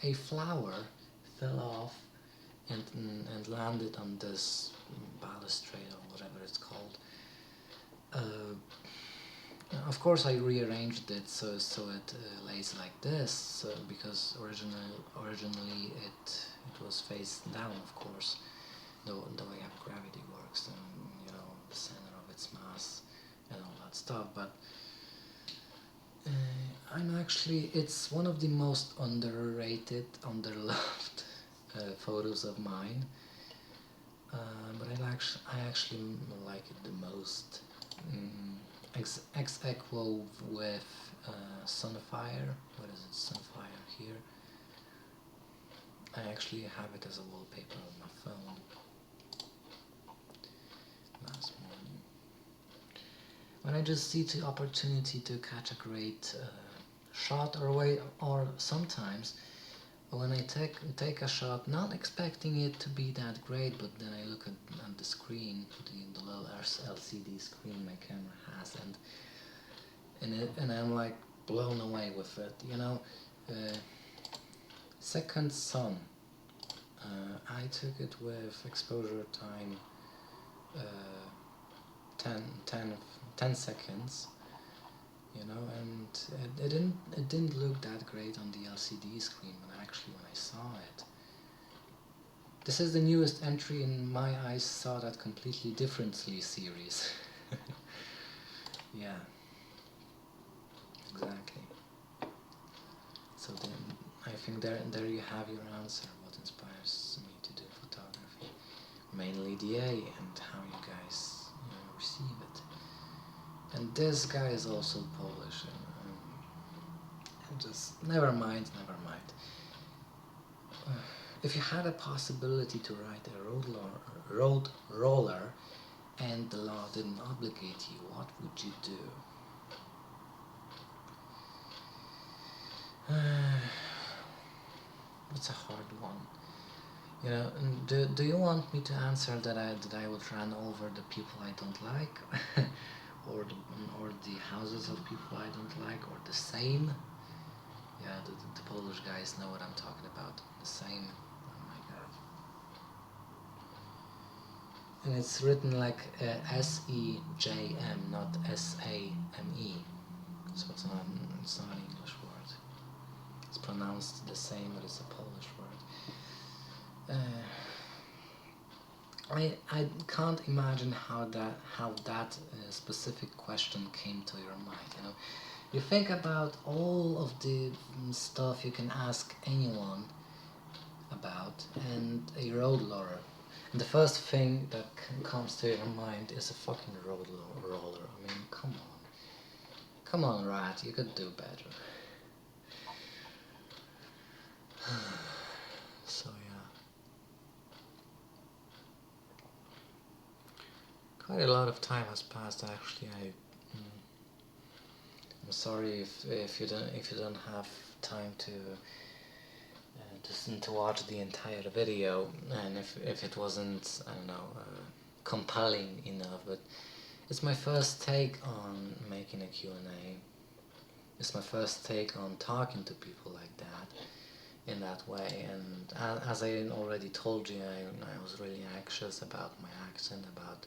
A flower fell off and landed on this balustrade or whatever it's called. Of course, I rearranged it so it lays like this, because originally it was face down, of course, the way how gravity works, and you know, the center of its mass and all that stuff. But it's one of the most underrated, underloved photos of mine. But I actually like it the most. X equal with Sunfire. What is it? Sunfire here. I actually have it as a wallpaper on my phone. Last morning, when I just see the opportunity to catch a great shot, or sometimes when I take a shot, not expecting it to be that great, but then I look at the screen, the little LCD screen my camera has, and I'm like blown away with it. You know, Second Sun. I took it with exposure time 10 seconds, you know, and it didn't look that great on the LCD screen when I saw it. This is the newest entry in my eyes saw that completely differently series. Yeah, exactly. So then I think there you have your answer. What inspires me to do photography? Mainly the A and how you guys receive it. And this guy is also Polish. And just never mind, never mind. If you had a possibility to ride a road roller and the law didn't obligate you, what would you do? It's a hard one. You know, do you want me to answer that I would run over the people I don't like, or the houses of people I don't like, or the same? Yeah, the Polish guys know what I'm talking about. The same. Oh my god. And it's written like SEJM, not SAME. So it's not an English word. It's pronounced the same, but it's a Polish word. I can't imagine how that specific question came to your mind. You know, you think about all of the stuff you can ask anyone about, and a road roller. And the first thing that comes to your mind is a fucking road roller. I mean, come on, Rat, you could do better. So yeah, quite a lot of time has passed. Actually, I'm sorry if you don't have time to to watch the entire video, and if it wasn't, I don't know, compelling enough. But it's my first take on making a Q&A. It's my first take on talking to people like that, in that way. And as I already told you, I was really anxious about my accent, about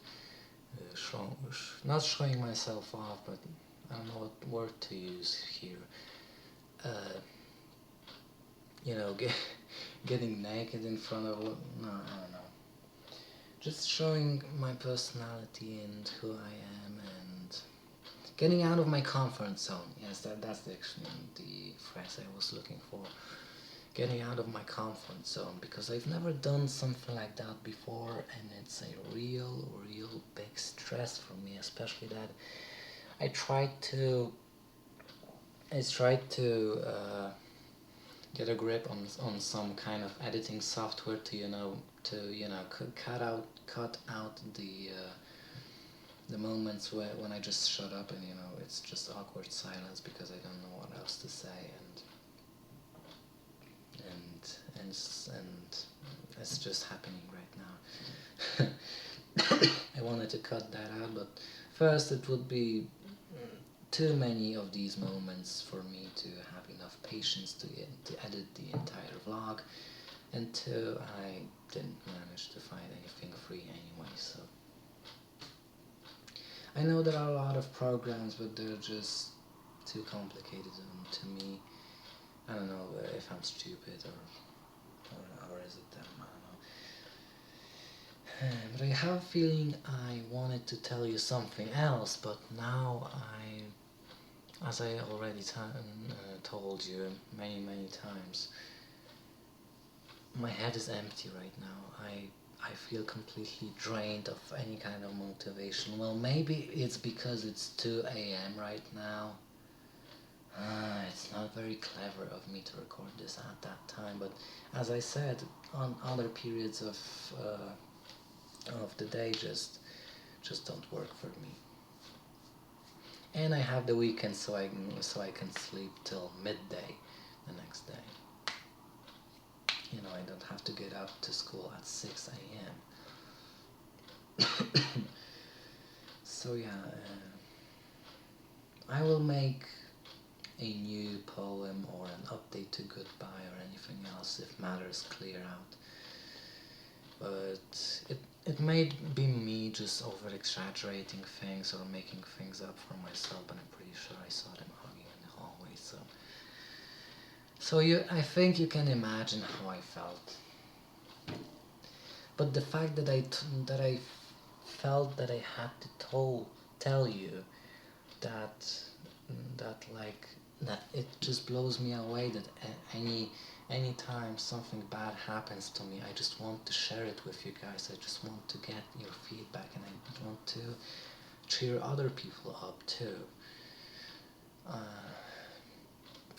not showing myself off, but I don't know what word to use here. You know, getting naked in front of, no, I don't know. Just showing my personality and who I am, and getting out of my comfort zone. Yes, that's the phrase I was looking for. Getting out of my comfort zone, because I've never done something like that before, and it's a real big stress for me, especially that I tried to get a grip on some kind of editing software to cut out the moments when I just shut up and it's just awkward silence because I don't know what else to say, and it's just happening right now. I wanted to cut that out, but first it would be too many of these moments for me to have enough patience to edit the entire vlog, and two, I didn't manage to find anything free anyway, so I know there are a lot of programs, but they're just too complicated to me. I don't know if I'm stupid or is it them, I don't know. But I have a feeling I wanted to tell you something else, but now as I already told you many times, my head is empty right now. I feel completely drained of any kind of motivation. Well, maybe it's because it's 2 a.m. right now. It's not very clever of me to record this at that time, but as I said, on other periods of the day just don't work for me. And I have the weekend, so I can sleep till midday the next day. I don't have to get up to school at 6 a.m. So yeah, I will make a new poem or an update to Goodbye or anything else if matters clear out. But it may be me just over exaggerating things or making things up for myself, but I'm pretty sure I saw them hugging in the hallway. So I think you can imagine how I felt. But the fact that that I felt that I had to tell you that like that it just blows me away that anytime something bad happens to me, I just want to share it with you guys. I just want to get your feedback, and I want to cheer other people up too.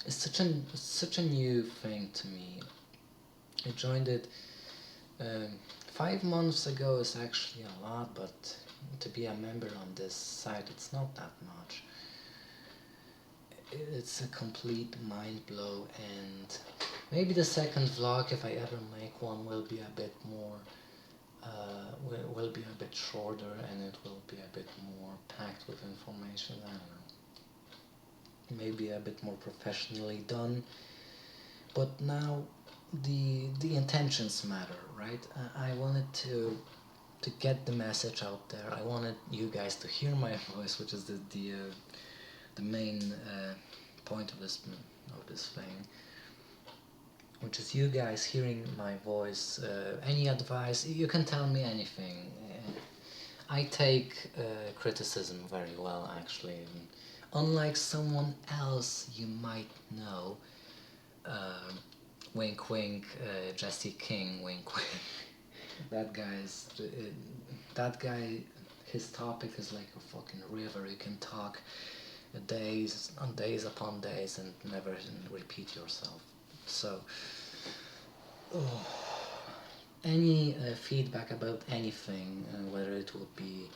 It's such a new thing to me. I joined it 5 months ago. Is actually a lot, but to be a member on this site, it's not that much. It's a complete mind blow, and maybe the second vlog, if I ever make one, will be a bit more will be a bit shorter, and it will be a bit more packed with information. I don't know, maybe a bit more professionally done. But now the intentions matter, right? I wanted to get the message out there. I wanted you guys to hear my voice, which is the main point of this thing, which is you guys hearing my voice. Any advice, you can tell me anything. I take criticism very well, actually. And unlike someone else you might know, wink wink, Jesse King, wink wink. that guy's that guy. His topic is like a fucking river. You can talk days on days upon days and never repeat yourself. So, any feedback about anything, whether it would be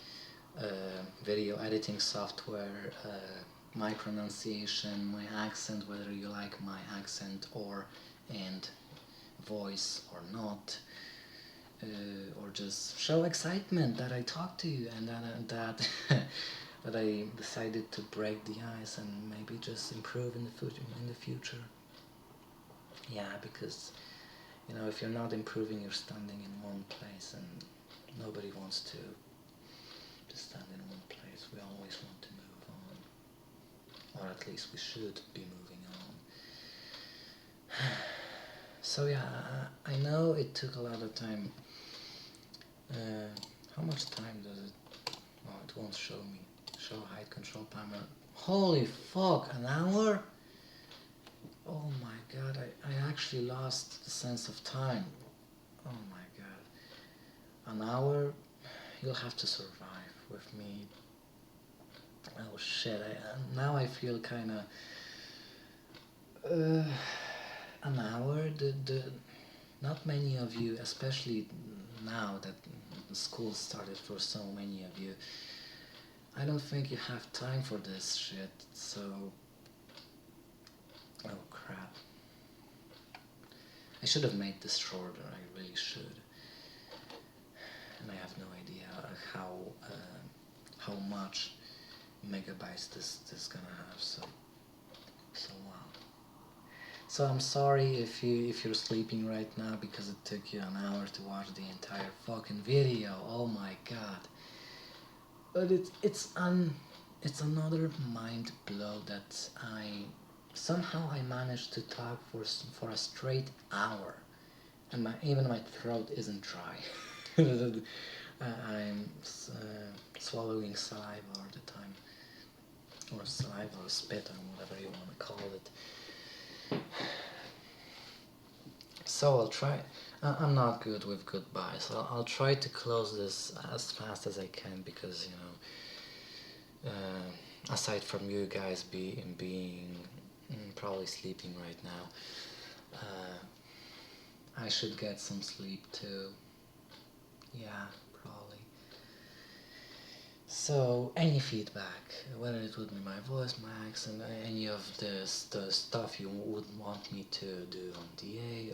video editing software, my pronunciation, my accent, whether you like my accent and voice or not, or just show excitement that I talked to you and that that I decided to break the ice and maybe just improve in the future. Yeah, because if you're not improving, you're standing in one place, and nobody wants to stand in one place. We always want to move on, or at least we should be moving on. So yeah, I know it took a lot of time. How much time does it? Oh, it won't show me. Show height control timer. Holy fuck, an hour? Oh my god, I actually lost the sense of time. Oh my god. An hour? You'll have to survive with me. Oh shit, now I feel kinda... an hour? Not many of you, especially now that school started for so many of you, I don't think you have time for this shit, so... Oh crap. I should have made this shorter, I really should. And I have no idea how much megabytes this gonna have, so wow. So I'm sorry if you're sleeping right now because it took you an hour to watch the entire fucking video. Oh my god. But it's another mind blow that somehow I managed to talk for a straight hour, and even my throat isn't dry. I'm swallowing saliva all the time, or saliva or spit, or whatever you want to call it. So I'll try. I'm not good with goodbyes. So I'll try to close this as fast as I can, because aside from you guys being probably sleeping right now, I should get some sleep too. Yeah, probably. So any feedback, whether it would be my voice, my accent, any of the stuff you would want me to do on DA,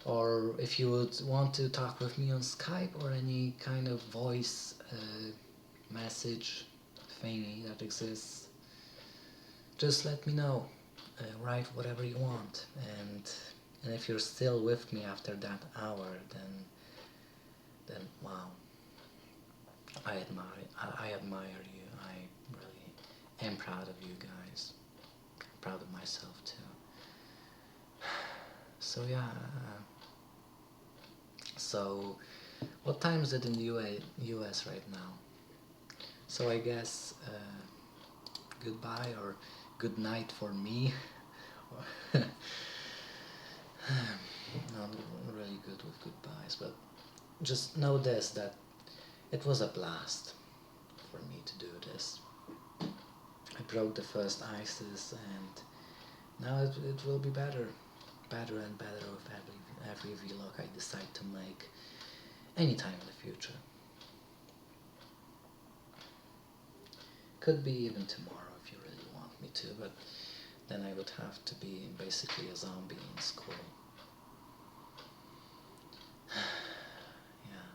or if you would want to talk with me on Skype, or any kind of voice message thingy that exists, just let me know. Write whatever you want, and if you're still with me after that hour, then then wow, I admire you. I really am proud of you guys. Proud of myself too. So yeah. So what time is it in the US right now? So I guess goodbye or good night for me. Not really good with goodbyes, but just know this, that it was a blast for me to do this. I broke the first ices, and now it will be better, better and better with every vlog I decide to make anytime in the future. Could be even tomorrow if you really want me to, but then I would have to be basically a zombie in school. Yeah.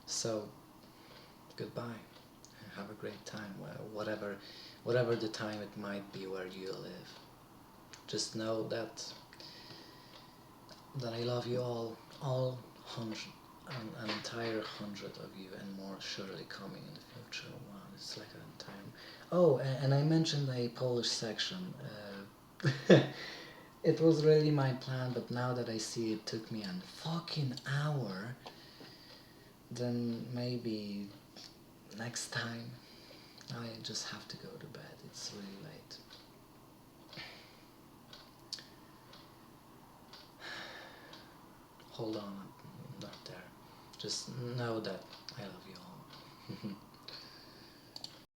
So goodbye. Have a great time, whatever the time it might be where you live. Just know that I love you all hundred, an entire hundred of you, and more surely coming in the future. Wow, it's like an entire. Oh, and I mentioned a Polish section. It was really my plan, but now that I see it took me a fucking hour, then maybe next time I just have to go to bed. It's really late. Hold on, I'm not there. Just know that I love you all.